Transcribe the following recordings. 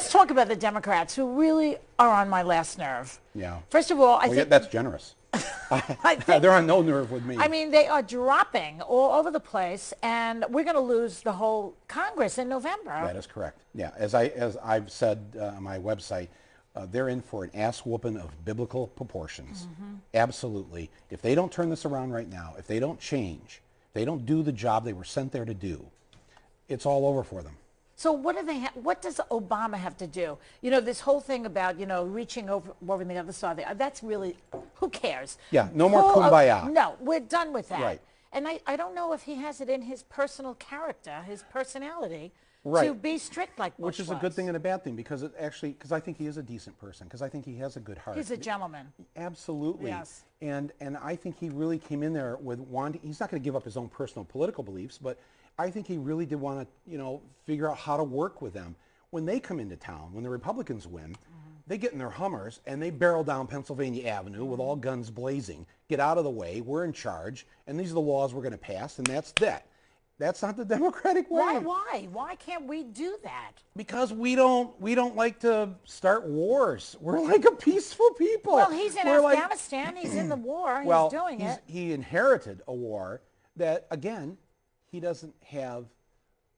let's talk about the Democrats who really are on my last nerve. Yeah. First of all, I Well, think that's generous. They're on no nerve with me. I mean, they are dropping all over the place, and we're going to lose the whole Congress in November. That is correct. Yeah, as I've said on my website, they're in for an ass whooping of biblical proportions. Absolutely. If they don't turn this around right now, if they don't change, if they don't do the job they were sent there to do, it's all over for them. So what do they? What does Obama have to do? You know, this whole thing about reaching over on the other side. That's really, who cares? Yeah, no more kumbaya. No, we're done with that. Right. And I don't know if he has it in his personal character, his personality, right, to be strict like Bush which is a good thing and a bad thing, because because I think he is a decent person, because I think he has a good heart. He's a gentleman. Absolutely. Yes. And I think he really came in there with wanting. He's not going to give up his own personal political beliefs, but I think he really did want to, figure out how to work with them. When they come into town, when the Republicans win, they get in their Hummers and they barrel down Pennsylvania Avenue with all guns blazing. Get out of the way. We're in charge, and these are the laws we're going to pass, and that's that. That's not the Democratic way. Why? Why can't we do that? Because we don't like to start wars. We're like a peaceful people. Well, he's in We're Afghanistan. He's in the war. Well, he's doing it. He inherited a war that, again, he doesn't have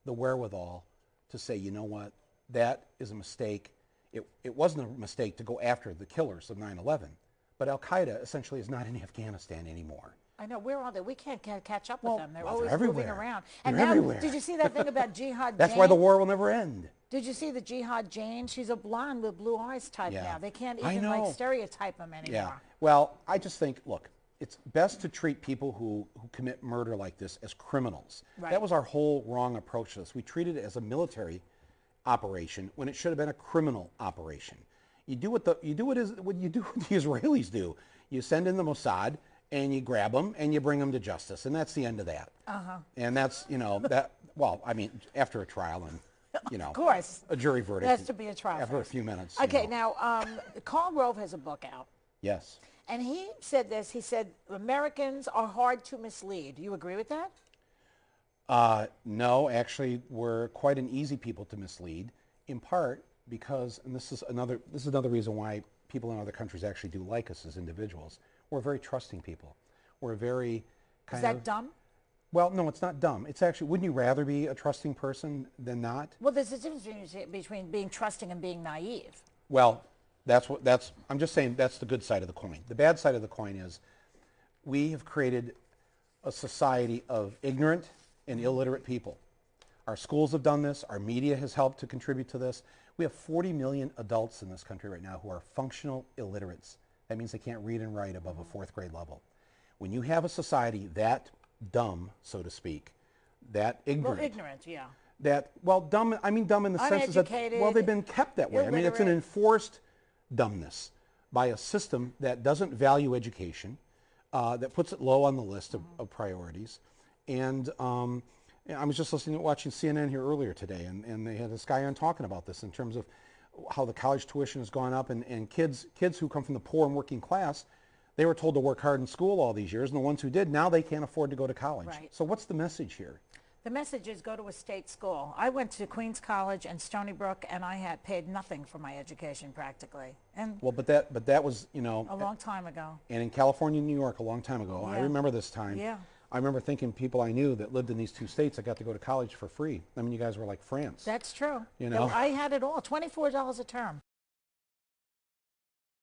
the wherewithal to say, you know what, that is a mistake. It wasn't a mistake to go after the killers of 9/11, but Al-Qaeda essentially is not in Afghanistan anymore. I know. Where are they? We can't catch up with them. They're well, always they're moving everywhere. around. They're And now, everywhere. did you see that thing about Jihad That's Jane? why the war will never end. Did you see the Jihad Jane? She's a blonde with blue eyes type Yeah. now. They can't I even know. like stereotype them anymore. Yeah. Well, I just think, look, it's best to treat people who commit murder like this as criminals. Right. That was our whole wrong approach to this. We treated it as a military operation when it should have been a criminal operation. You do what the Israelis do. You send in the Mossad and you grab them and you bring them to justice, and that's the end of that. And that's that. Well, I mean, after a trial and Of course. a jury verdict. There has to be a trial after first. a few minutes. Okay, now Karl Rove has a book out. Yes. And he said this. He said Americans are hard to mislead. Do you agree with that? No, actually, we're quite an easy people to mislead, in part because, and this is another reason why people in other countries actually do like us as individuals. We're very trusting people. We're very Is that dumb? Well, no, it's not dumb. It's actually, wouldn't you rather be a trusting person than not? Well, there's a difference between being trusting and being naive. Well, I'm just saying that's the good side of the coin. The bad side of the coin is we have created a society of ignorant and illiterate people. Our schools have done this. Our media has helped to contribute to this. We have 40 million adults in this country right now who are functional illiterates. That means they can't read and write above a fourth grade level. When you have a society that dumb, so to speak, that ignorant. Well, ignorant, yeah. Dumb, I mean dumb in the sense that, well, they've been kept that way. I mean, it's an enforced dumbness by a system that doesn't value education, that puts it low on the list of priorities. And I was just watching CNN here earlier today, and they had this guy on talking about this in terms of how the college tuition has gone up, and kids who come from the poor and working class, they were told to work hard in school all these years, and the ones who did, now they can't afford to go to college. Right. So what's the message here? The message is go to a state school. I went to Queens College and Stony Brook, and I had paid nothing for my education practically. And well, but that was, a long time ago. And in California and New York a long time ago. Yeah. I remember this time. Yeah. I remember thinking people I knew that lived in these two states that got to go to college for free. I mean, you guys were like France. That's true. You know? I had it all, $24 a term.